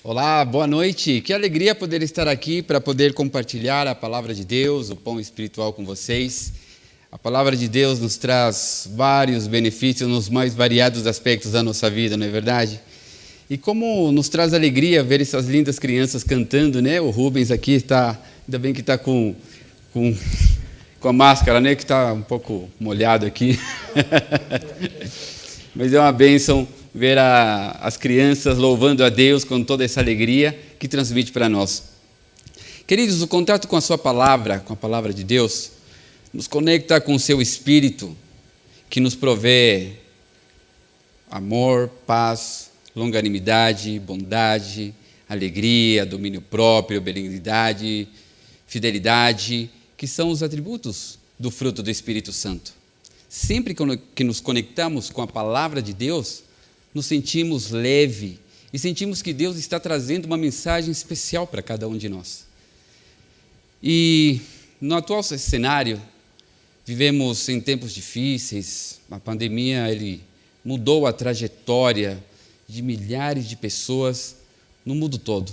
Olá, boa noite. Que alegria poder estar aqui para poder compartilhar a palavra de Deus, o pão espiritual com vocês. A palavra de Deus nos traz vários benefícios nos mais variados aspectos da nossa vida, não é verdade? E como nos traz alegria ver essas lindas crianças cantando, né? O Rubens aqui está, ainda bem que está com a máscara, né? Que está um pouco molhado aqui. Mas é uma bênção ver as crianças louvando a Deus com toda essa alegria que transmite para nós. Queridos, o contato com a sua palavra, com a palavra de Deus, nos conecta com o seu Espírito, que nos provê amor, paz, longanimidade, bondade, alegria, domínio próprio, benignidade, fidelidade, que são os atributos do fruto do Espírito Santo. Sempre que nos conectamos com a palavra de Deus, nos sentimos leve e sentimos que Deus está trazendo uma mensagem especial para cada um de nós. E no atual cenário, vivemos em tempos difíceis. A pandemia mudou a trajetória de milhares de pessoas no mundo todo.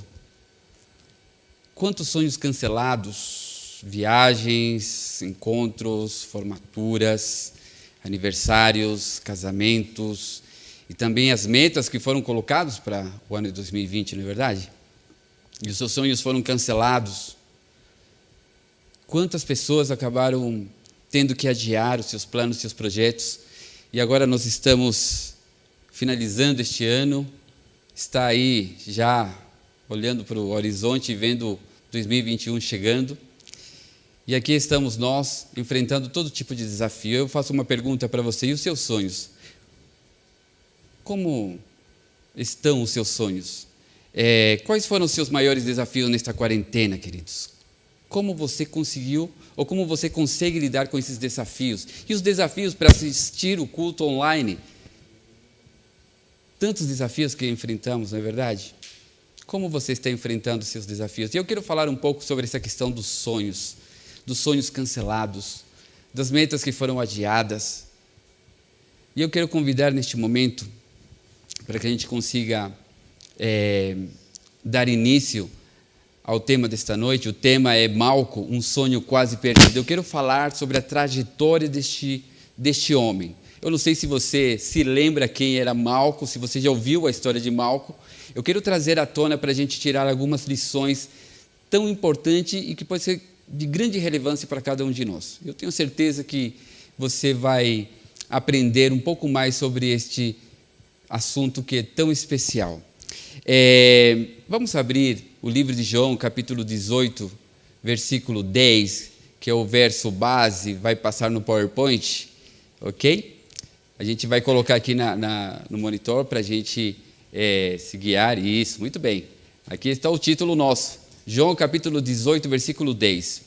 Quantos sonhos cancelados, viagens, encontros, formaturas, aniversários, casamentos, e também as metas que foram colocadas para o ano de 2020, não é verdade? E os seus sonhos foram cancelados. Quantas pessoas acabaram tendo que adiar os seus planos, os seus projetos, e agora nós estamos finalizando este ano, está aí já olhando para o horizonte e vendo 2021 chegando, e aqui estamos nós enfrentando todo tipo de desafio. Eu faço uma pergunta para você: e os seus sonhos? Como estão os seus sonhos? Quais foram os seus maiores desafios nesta quarentena, queridos? Como você conseguiu, ou como você consegue lidar com esses desafios? E os desafios para assistir o culto online? Tantos desafios que enfrentamos, não é verdade? Como você está enfrentando os seus desafios? E eu quero falar um pouco sobre essa questão dos sonhos cancelados, das metas que foram adiadas. E eu quero convidar neste momento, para que a gente consiga dar início ao tema desta noite. O tema é Malco, um sonho quase perdido. Eu quero falar sobre a trajetória deste homem. Eu não sei se você se lembra quem era Malco, se você já ouviu a história de Malco. Eu quero trazer à tona para a gente tirar algumas lições tão importantes e que pode ser de grande relevância para cada um de nós. Eu tenho certeza que você vai aprender um pouco mais sobre este assunto que é tão especial. Vamos abrir o livro de João, capítulo 18, versículo 10, que é o verso base, vai passar no PowerPoint, ok? A gente vai colocar aqui no monitor para a gente se guiar. Isso, muito bem. Aqui está o título nosso, João, capítulo 18, versículo 10.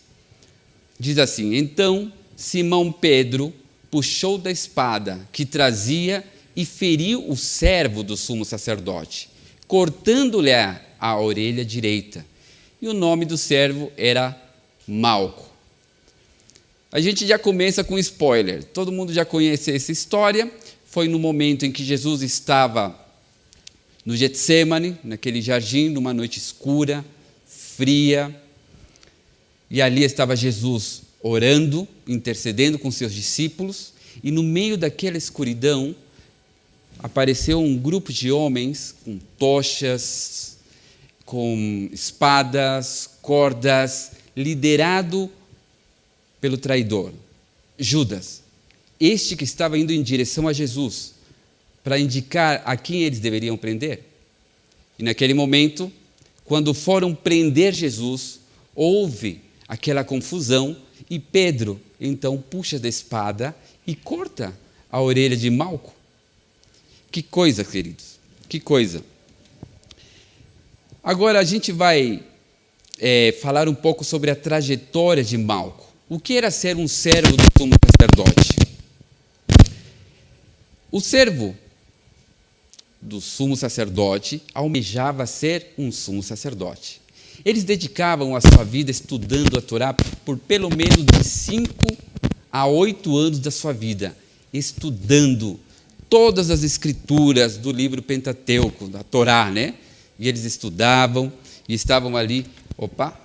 Diz assim: Então Simão Pedro puxou da espada que trazia e feriu o servo do sumo sacerdote, cortando-lhe a orelha direita. E o nome do servo era Malco. A gente já começa com spoiler. Todo mundo já conhece essa história. Foi no momento em que Jesus estava no Getsêmani, naquele jardim, numa noite escura, fria. E ali estava Jesus orando, intercedendo com seus discípulos. E no meio daquela escuridão, apareceu um grupo de homens com tochas, com espadas, cordas, liderado pelo traidor, Judas. Este que estava indo em direção a Jesus, para indicar a quem eles deveriam prender. E naquele momento, quando foram prender Jesus, houve aquela confusão e Pedro, então, puxa da espada e corta a orelha de Malco. Que coisa, queridos, que coisa. Agora a gente vai falar um pouco sobre a trajetória de Malco. O que era ser um servo do sumo sacerdote? O servo do sumo sacerdote almejava ser um sumo sacerdote. Eles dedicavam a sua vida estudando a Torá por pelo menos de 5 a 8 anos da sua vida, estudando todas as escrituras do livro Pentateuco, da Torá, né? e eles estudavam e estavam ali. Opa!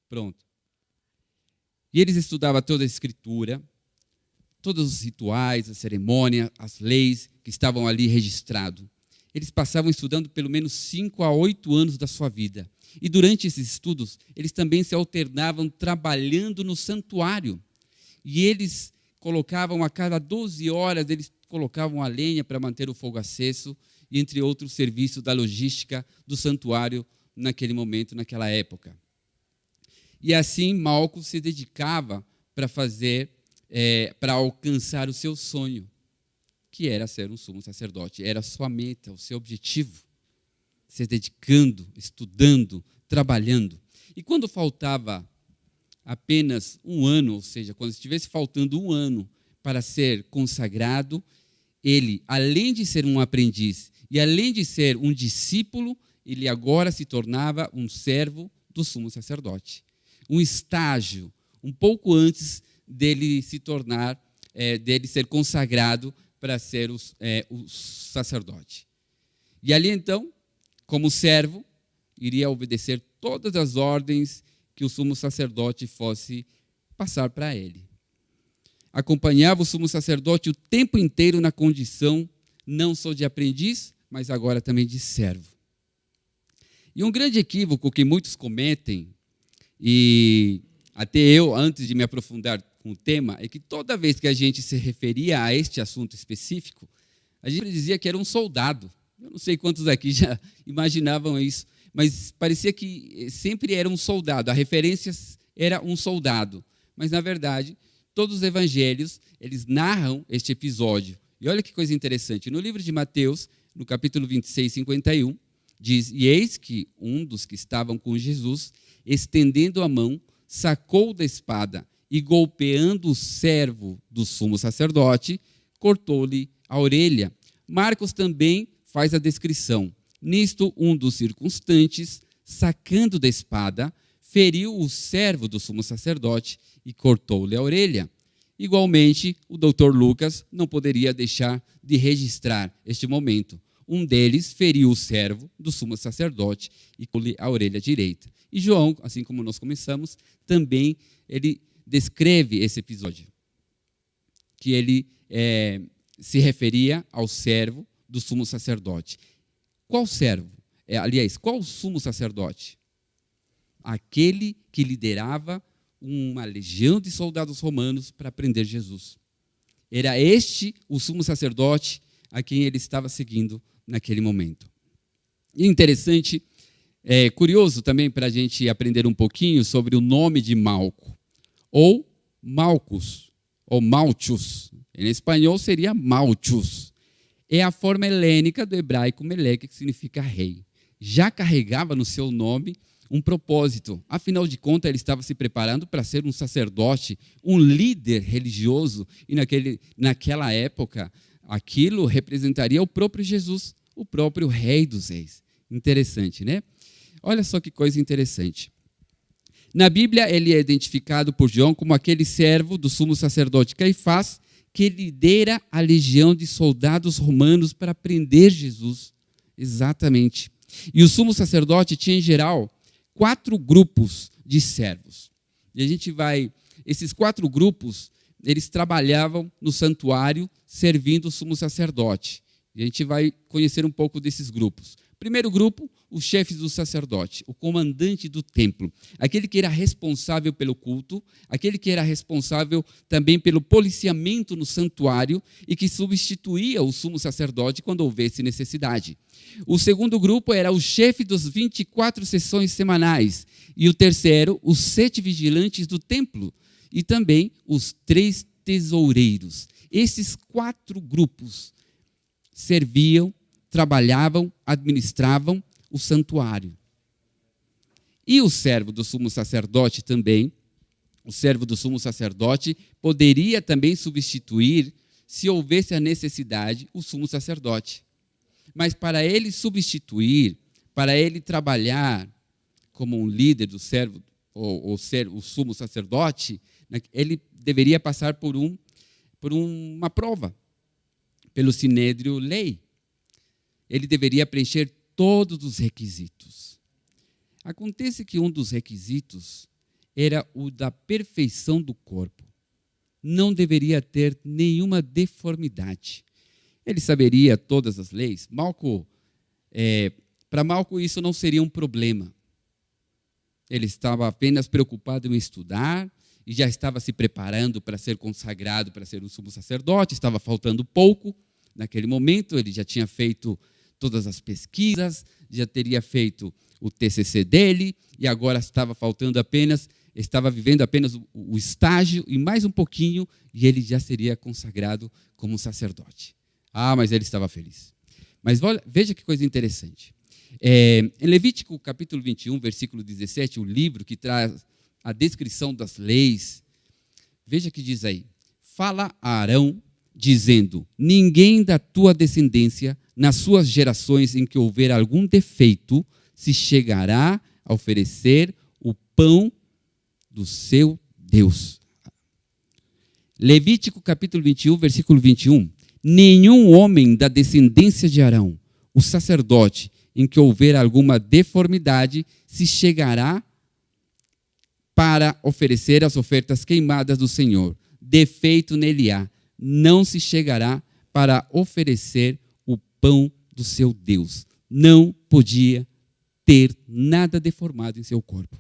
Pronto. E eles estudavam toda a Escritura, todos os rituais, a cerimônia, as leis que estavam ali registrados. Eles passavam estudando pelo menos 5 a 8 anos da sua vida. E durante esses estudos, eles também se alternavam trabalhando no santuário. E eles colocavam, a cada 12 horas, eles colocavam a lenha para manter o fogo aceso, e entre outros serviços da logística do santuário naquele momento, naquela época. E assim, Malco se dedicava para alcançar o seu sonho, que era ser um sumo sacerdote. Era a sua meta, o seu objetivo. Se dedicando, estudando, trabalhando. E quando faltava apenas um ano, ou seja, quando estivesse faltando um ano para ser consagrado, ele, além de ser um aprendiz e além de ser um discípulo, ele agora se tornava um servo do sumo sacerdote. Um estágio, um pouco antes dele se tornar, dele ser consagrado para ser o sacerdote. E ali, então, como servo, iria obedecer todas as ordens que o sumo sacerdote fosse passar para ele. Acompanhava o sumo sacerdote o tempo inteiro na condição não só de aprendiz, mas agora também de servo. E um grande equívoco que muitos cometem, e até eu, antes de me aprofundar com o tema, é que toda vez que a gente se referia a este assunto específico, a gente dizia que era um soldado. Eu não sei quantos aqui já imaginavam isso, mas parecia que sempre era um soldado, a referência era um soldado. Mas, na verdade, todos os evangelhos, eles narram este episódio. E olha que coisa interessante, no livro de Mateus, no capítulo 26, 51, diz: "E eis que um dos que estavam com Jesus, estendendo a mão, sacou da espada e, golpeando o servo do sumo sacerdote, cortou-lhe a orelha." Marcos também faz a descrição. Nisto, um dos circunstantes, sacando da espada, feriu o servo do sumo sacerdote e cortou-lhe a orelha. Igualmente, o doutor Lucas não poderia deixar de registrar este momento. Um deles feriu o servo do sumo sacerdote e cortou-lhe a orelha direita. E João, assim como nós começamos, também ele descreve esse episódio, que ele se referia ao servo do sumo sacerdote. Qual servo? Aliás, qual sumo sacerdote? Aquele que liderava uma legião de soldados romanos para prender Jesus. Era este o sumo sacerdote a quem ele estava seguindo naquele momento. E interessante, curioso também para a gente aprender um pouquinho sobre o nome de Malco, ou Malcus, ou Malchus. Em espanhol seria Malchus. É a forma helênica do hebraico Meleque, que significa rei. Já carregava no seu nome um propósito. Afinal de contas, ele estava se preparando para ser um sacerdote, um líder religioso, e naquela época, aquilo representaria o próprio Jesus, o próprio Rei dos Reis. Interessante, né? Olha só que coisa interessante. Na Bíblia, ele é identificado por João como aquele servo do sumo sacerdote Caifás, que lidera a legião de soldados romanos para prender Jesus. Exatamente. E o sumo sacerdote tinha, em geral, 4 grupos de servos. E esses 4 grupos, eles trabalhavam no santuário, servindo o sumo sacerdote. E a gente vai conhecer um pouco desses grupos. Primeiro grupo, os chefes do sacerdote, o comandante do templo, aquele que era responsável pelo culto, aquele que era responsável também pelo policiamento no santuário e que substituía o sumo sacerdote quando houvesse necessidade. O segundo grupo era o chefe dos 24 sessões semanais. E o terceiro, os 7 vigilantes do templo. E também os 3 tesoureiros. Esses 4 grupos serviam, trabalhavam, administravam o santuário. E o servo do sumo sacerdote também, o servo do sumo sacerdote poderia também substituir, se houvesse a necessidade, o sumo sacerdote. Mas para ele substituir, para ele trabalhar como um líder do servo, ou ser o sumo sacerdote, ele deveria passar por uma prova, pelo sinédrio lei. Ele deveria preencher todos os requisitos. Acontece que um dos requisitos era o da perfeição do corpo. Não deveria ter nenhuma deformidade. Ele saberia todas as leis. Para Malco isso não seria um problema. Ele estava apenas preocupado em estudar e já estava se preparando para ser consagrado, para ser um sumo sacerdote. Estava faltando pouco naquele momento. Ele já tinha feito todas as pesquisas, já teria feito o TCC dele e agora estava vivendo apenas o estágio e mais um pouquinho e ele já seria consagrado como um sacerdote. Mas ele estava feliz. Mas veja que coisa interessante. Em Levítico capítulo 21, versículo 17, o livro que traz a descrição das leis, veja que diz aí: fala a Arão, dizendo: ninguém da tua descendência, nas suas gerações em que houver algum defeito, se chegará a oferecer o pão do seu Deus. Levítico capítulo 21, versículo 21. Nenhum homem da descendência de Arão, o sacerdote, em que houver alguma deformidade, se chegará para oferecer as ofertas queimadas do Senhor. Defeito nele há, não se chegará para oferecer o pão do seu Deus. Não podia ter nada deformado em seu corpo,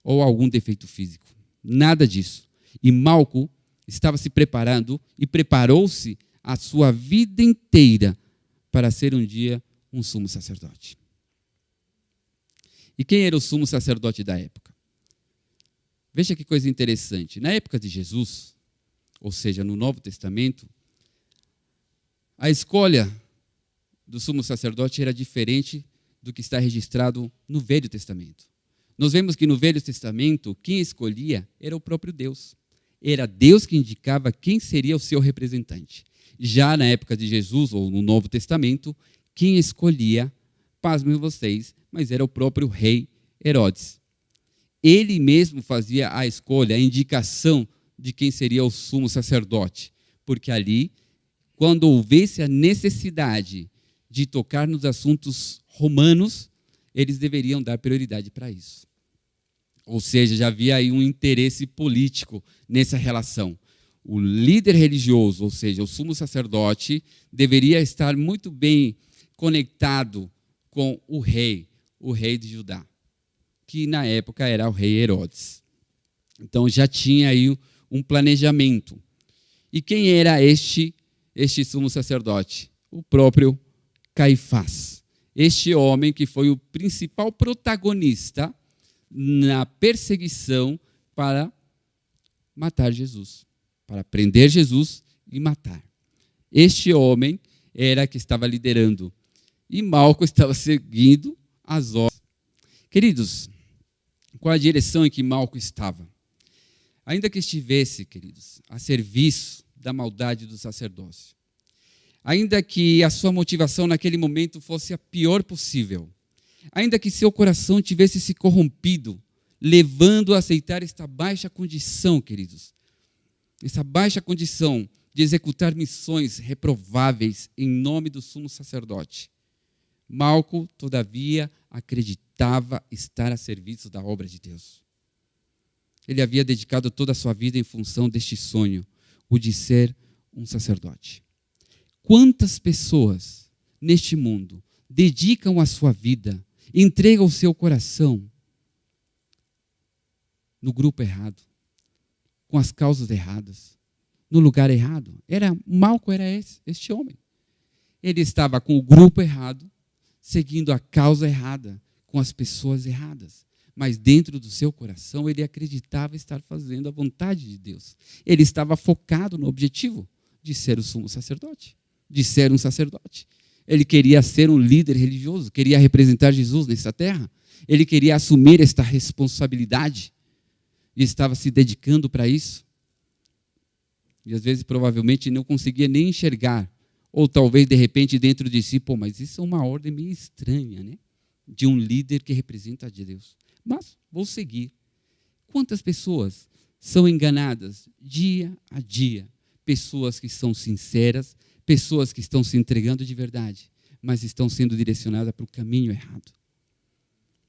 ou algum defeito físico. Nada disso. E Malco estava se preparando e preparou-se a sua vida inteira para ser um dia um sumo sacerdote. E quem era o sumo sacerdote da época? Veja que coisa interessante. Na época de Jesus, ou seja, no Novo Testamento, a escolha do sumo sacerdote era diferente do que está registrado no Velho Testamento. Nós vemos que no Velho Testamento, quem escolhia era o próprio Deus. Era Deus que indicava quem seria o seu representante. Já na época de Jesus, ou no Novo Testamento, quem escolhia, pasmem vocês, mas era o próprio rei Herodes. Ele mesmo fazia a escolha, a indicação de quem seria o sumo sacerdote, porque ali, quando houvesse a necessidade de tocar nos assuntos romanos, eles deveriam dar prioridade para isso. Ou seja, já havia aí um interesse político nessa relação. O líder religioso, ou seja, o sumo sacerdote, deveria estar muito bem conectado com o rei de Judá, que na época era o rei Herodes. Então já tinha aí um planejamento. E quem era este sumo sacerdote? O próprio Caifás. Este homem que foi o principal protagonista na perseguição para matar Jesus, para prender Jesus e matar. Este homem era que estava liderando e Malco estava seguindo as ordens. Queridos, qual a direção em que Malco estava? Ainda que estivesse, queridos, a serviço da maldade do sacerdócio, ainda que a sua motivação naquele momento fosse a pior possível, ainda que seu coração tivesse se corrompido, levando a aceitar esta baixa condição, queridos, essa baixa condição de executar missões reprováveis em nome do sumo sacerdote, Malco, todavia, acreditava estar a serviço da obra de Deus. Ele havia dedicado toda a sua vida em função deste sonho, o de ser um sacerdote. Quantas pessoas neste mundo dedicam a sua vida, entregam o seu coração no grupo errado, com as causas erradas, no lugar errado? Malco era este homem. Ele estava com o grupo errado, seguindo a causa errada, com as pessoas erradas. Mas dentro do seu coração, ele acreditava estar fazendo a vontade de Deus. Ele estava focado no objetivo de ser o sumo sacerdote, de ser um sacerdote. Ele queria ser um líder religioso, queria representar Jesus nessa terra. Ele queria assumir esta responsabilidade e estava se dedicando para isso. E às vezes, provavelmente, não conseguia nem enxergar. Ou talvez, de repente, dentro de si, mas isso é uma ordem meio estranha, né? De um líder que representa a Deus. Mas vou seguir. Quantas pessoas são enganadas dia a dia? Pessoas que são sinceras, pessoas que estão se entregando de verdade, mas estão sendo direcionadas para o caminho errado.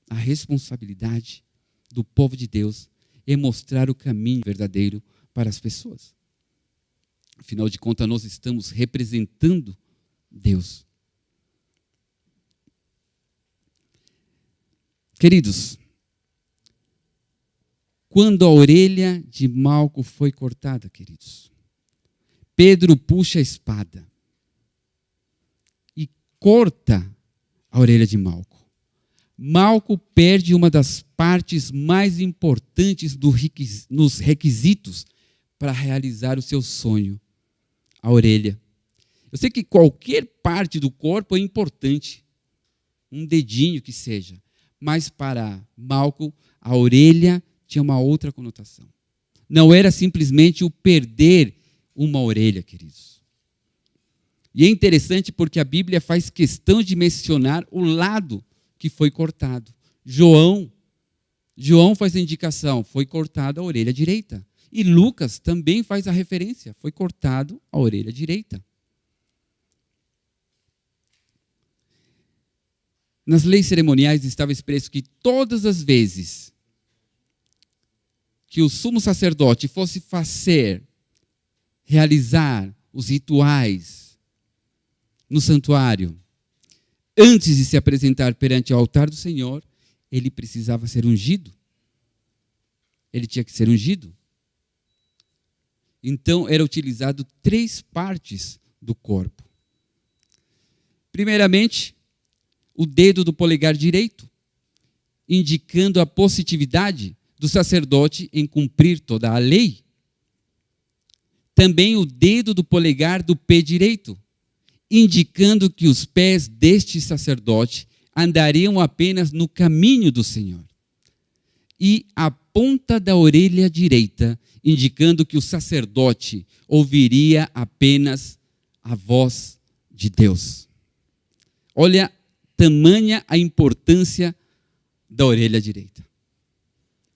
A responsabilidade do povo de Deus é mostrar o caminho verdadeiro para as pessoas. Afinal de contas, nós estamos representando Deus. Queridos, quando a orelha de Malco foi cortada, queridos, Pedro puxa a espada e corta a orelha de Malco. Malco perde uma das partes mais importantes nos requisitos para realizar o seu sonho, a orelha. Eu sei que qualquer parte do corpo é importante, um dedinho que seja, mas para Malco, a orelha tinha uma outra conotação. Não era simplesmente o perder uma orelha, queridos. E é interessante porque a Bíblia faz questão de mencionar o lado que foi cortado. João faz a indicação, foi cortada a orelha direita. E Lucas também faz a referência, foi cortado a orelha direita. Nas leis cerimoniais estava expresso que todas as vezes que o sumo sacerdote fosse realizar os rituais no santuário, antes de se apresentar perante o altar do Senhor, ele precisava ser ungido. Ele tinha que ser ungido. Então, era utilizado 3 partes do corpo. Primeiramente, o dedo do polegar direito, indicando a positividade do sacerdote em cumprir toda a lei. Também o dedo do polegar do pé direito, indicando que os pés deste sacerdote andariam apenas no caminho do Senhor. E a ponta da orelha direita, indicando que o sacerdote ouviria apenas a voz de Deus. Olha, tamanha a importância da orelha direita.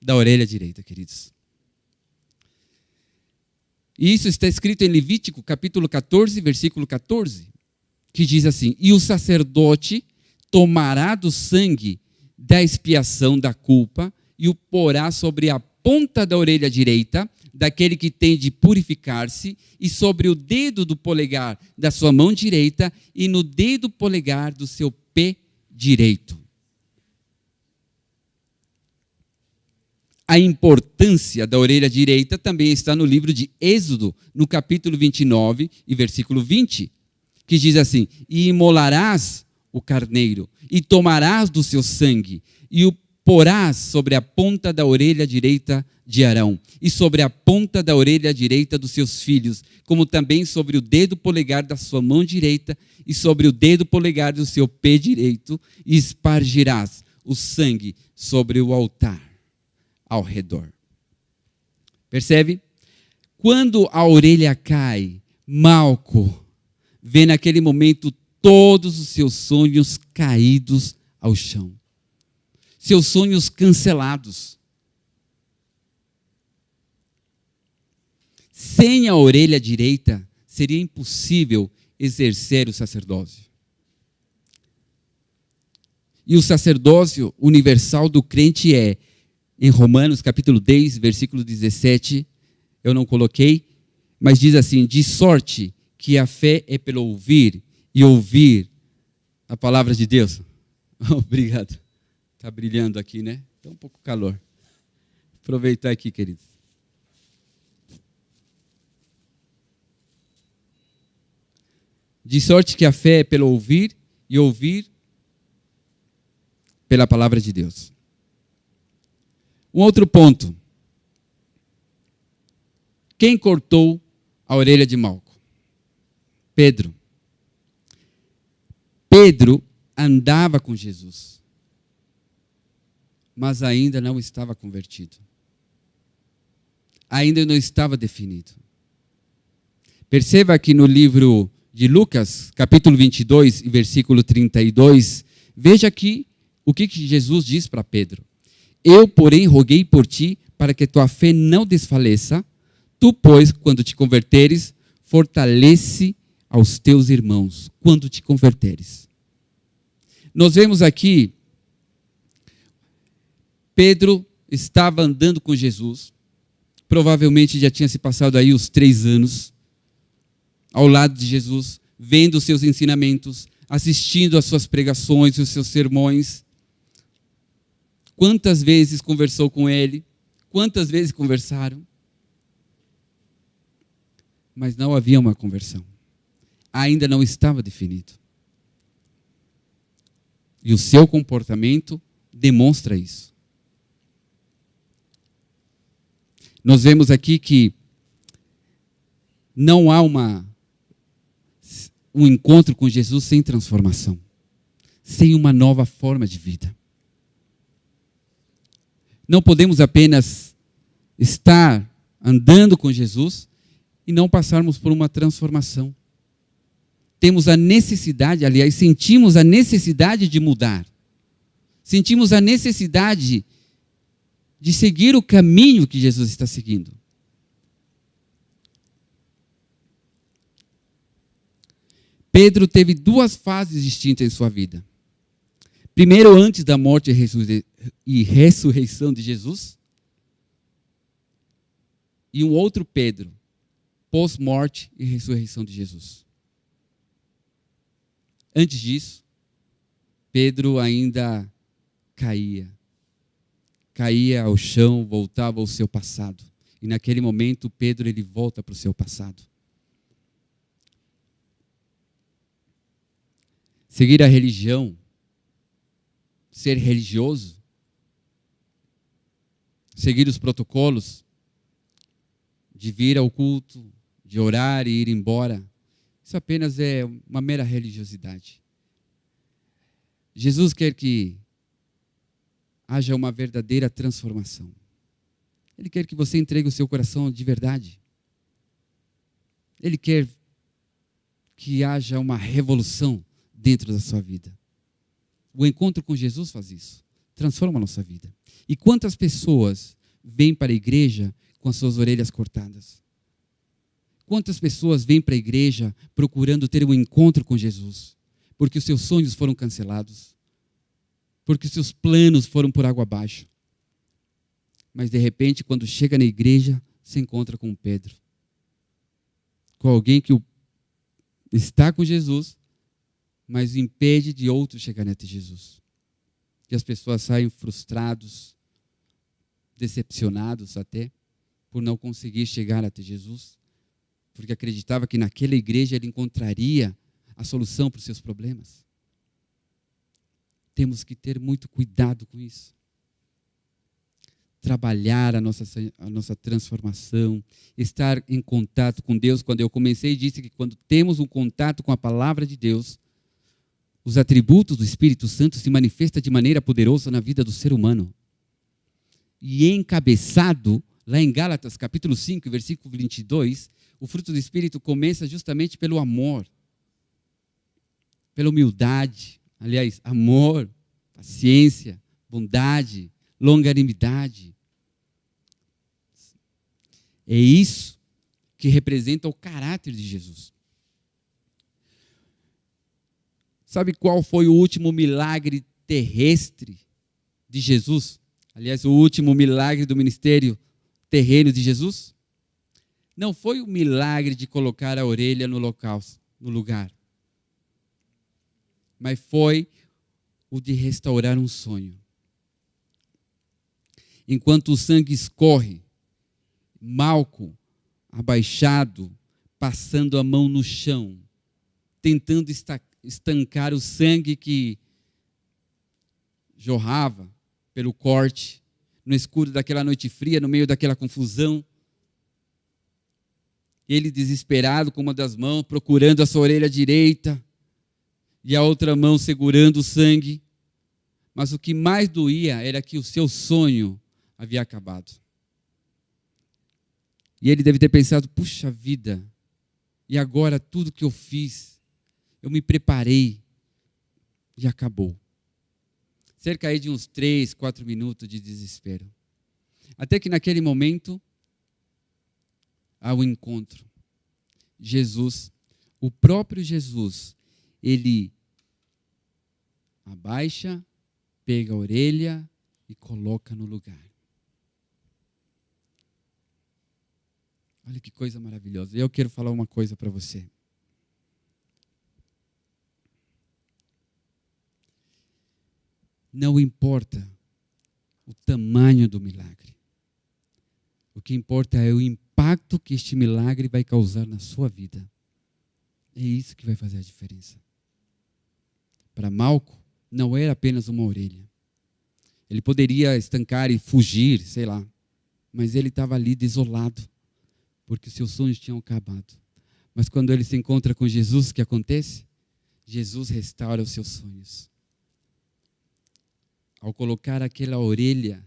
Da orelha direita, queridos. E isso está escrito em Levítico, capítulo 14, versículo 14, que diz assim: e o sacerdote tomará do sangue da expiação da culpa e o porá sobre a ponta da orelha direita daquele que tem de purificar-se, e sobre o dedo do polegar da sua mão direita e no dedo polegar do seu pé direito. A importância da orelha direita também está no livro de Êxodo, no capítulo 29 e versículo 20, que diz assim: e imolarás o carneiro, e tomarás do seu sangue, e o porás sobre a ponta da orelha direita de Arão, e sobre a ponta da orelha direita dos seus filhos, como também sobre o dedo polegar da sua mão direita, e sobre o dedo polegar do seu pé direito, e espargirás o sangue sobre o altar ao redor. Percebe? Quando a orelha cai, Malco vê naquele momento todos os seus sonhos caídos ao chão. Seus sonhos cancelados. Sem a orelha direita, seria impossível exercer o sacerdócio. E o sacerdócio universal do crente é, em Romanos capítulo 10, versículo 17, eu não coloquei, mas diz assim: de sorte que a fé é pelo ouvir, e ouvir a palavra de Deus. Obrigado. Está brilhando aqui, né? Está um pouco calor. Aproveitar aqui, queridos. De sorte que a fé é pelo ouvir, e ouvir pela palavra de Deus. Um outro ponto. Quem cortou a orelha de Malco? Pedro. Pedro andava com Jesus, mas ainda não estava convertido. Ainda não estava definido. Perceba que no livro de Lucas, capítulo 22, versículo 32, veja aqui o que Jesus diz para Pedro. Eu, porém, roguei por ti, para que tua fé não desfaleça. Tu, pois, quando te converteres, fortalece aos teus irmãos, quando te converteres. Nós vemos aqui, Pedro estava andando com Jesus, provavelmente já tinha se passado aí os 3 anos, ao lado de Jesus, vendo os seus ensinamentos, assistindo às suas pregações, os seus sermões. Quantas vezes conversou com ele? Quantas vezes conversaram? Mas não havia uma conversão. Ainda não estava definido. E o seu comportamento demonstra isso. Nós vemos aqui que não há um encontro com Jesus sem transformação, sem uma nova forma de vida. Não podemos apenas estar andando com Jesus e não passarmos por uma transformação. Temos a necessidade, aliás, sentimos a necessidade de mudar. Sentimos a necessidade de seguir o caminho que Jesus está seguindo. Pedro teve 2 fases distintas em sua vida. Primeiro, antes da morte e ressurreição de Jesus. E um outro Pedro, pós-morte e ressurreição de Jesus. Antes disso, Pedro ainda caía ao chão, voltava ao seu passado. E naquele momento, Pedro ele volta para o seu passado. Seguir a religião, ser religioso, seguir os protocolos de vir ao culto, de orar e ir embora, isso apenas é uma mera religiosidade. Jesus quer que haja uma verdadeira transformação. Ele quer que você entregue o seu coração de verdade. Ele quer que haja uma revolução dentro da sua vida. O encontro com Jesus faz isso. Transforma a nossa vida. E quantas pessoas vêm para a igreja com as suas orelhas cortadas? Quantas pessoas vêm para a igreja procurando ter um encontro com Jesus? Porque os seus sonhos foram cancelados. Porque os seus planos foram por água abaixo. Mas de repente, quando chega na igreja, se encontra com Pedro. Com alguém que está com Jesus, mas impede de outros chegarem até Jesus. E as pessoas saem frustrados, decepcionados até, por não conseguir chegar até Jesus, porque acreditava que naquela igreja ele encontraria a solução para os seus problemas. Temos que ter muito cuidado com isso. Trabalhar a nossa transformação, estar em contato com Deus. Quando eu comecei, disse que quando temos um contato com a palavra de Deus, os atributos do Espírito Santo se manifestam de maneira poderosa na vida do ser humano. E encabeçado, lá em Gálatas, capítulo 5, versículo 22, o fruto do Espírito começa justamente pelo amor, pela humildade, aliás, amor, paciência, bondade, longanimidade. É isso que representa o caráter de Jesus. Sabe qual foi o último milagre terrestre de Jesus? Aliás, o último milagre do ministério terreno de Jesus? Não foi o milagre de colocar a orelha no lugar. Mas foi o de restaurar um sonho. Enquanto o sangue escorre, Malco, abaixado, passando a mão no chão, tentando estancar o sangue que jorrava pelo corte, no escuro daquela noite fria, no meio daquela confusão. Ele desesperado com uma das mãos, procurando a sua orelha direita, e a outra mão segurando o sangue. Mas o que mais doía era que o seu sonho havia acabado. E ele deve ter pensado, puxa vida, e agora tudo que eu fiz, eu me preparei e acabou. Cerca aí de uns 3, 4 minutos de desespero. Até que naquele momento, há um encontro. Jesus, o próprio Jesus, ele abaixa, pega a orelha e coloca no lugar. Olha que coisa maravilhosa. Eu quero falar uma coisa para você. Não importa o tamanho do milagre. O que importa é o impacto que este milagre vai causar na sua vida. É isso que vai fazer a diferença. Para Malco, não era apenas uma orelha. Ele poderia estancar e fugir, sei lá. Mas ele estava ali desolado, porque os seus sonhos tinham acabado. Mas quando ele se encontra com Jesus, o que acontece? Jesus restaura os seus sonhos. Ao colocar aquela orelha,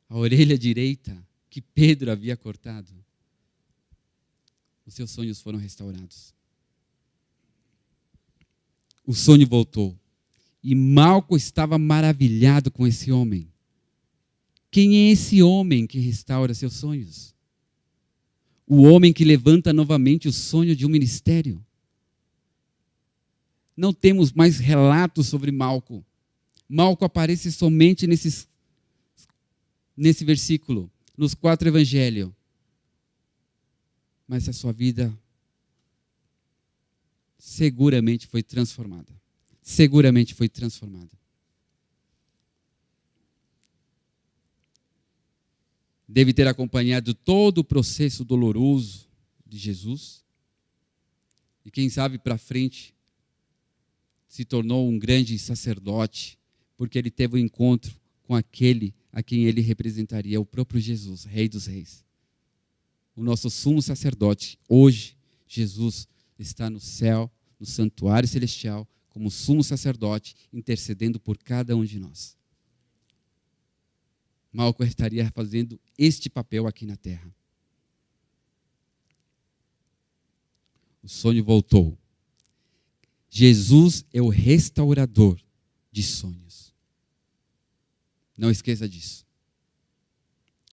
a orelha direita, que Pedro havia cortado, os seus sonhos foram restaurados. O sonho voltou. E Malco estava maravilhado com esse homem. Quem é esse homem que restaura seus sonhos? O homem que levanta novamente o sonho de um ministério. Não temos mais relatos sobre Malco. Malco aparece somente nesse versículo, nos 4 evangelhos. Mas a sua vida seguramente foi transformada. Seguramente foi transformada. Deve ter acompanhado todo o processo doloroso de Jesus. E quem sabe para frente se tornou um grande sacerdote, porque ele teve um encontro com aquele a quem ele representaria, o próprio Jesus, Rei dos Reis. O nosso sumo sacerdote. Hoje, Jesus está no céu, no santuário celestial, como sumo sacerdote, intercedendo por cada um de nós. Malco estaria fazendo este papel aqui na terra. O sonho voltou. Jesus é o restaurador de sonhos. Não esqueça disso.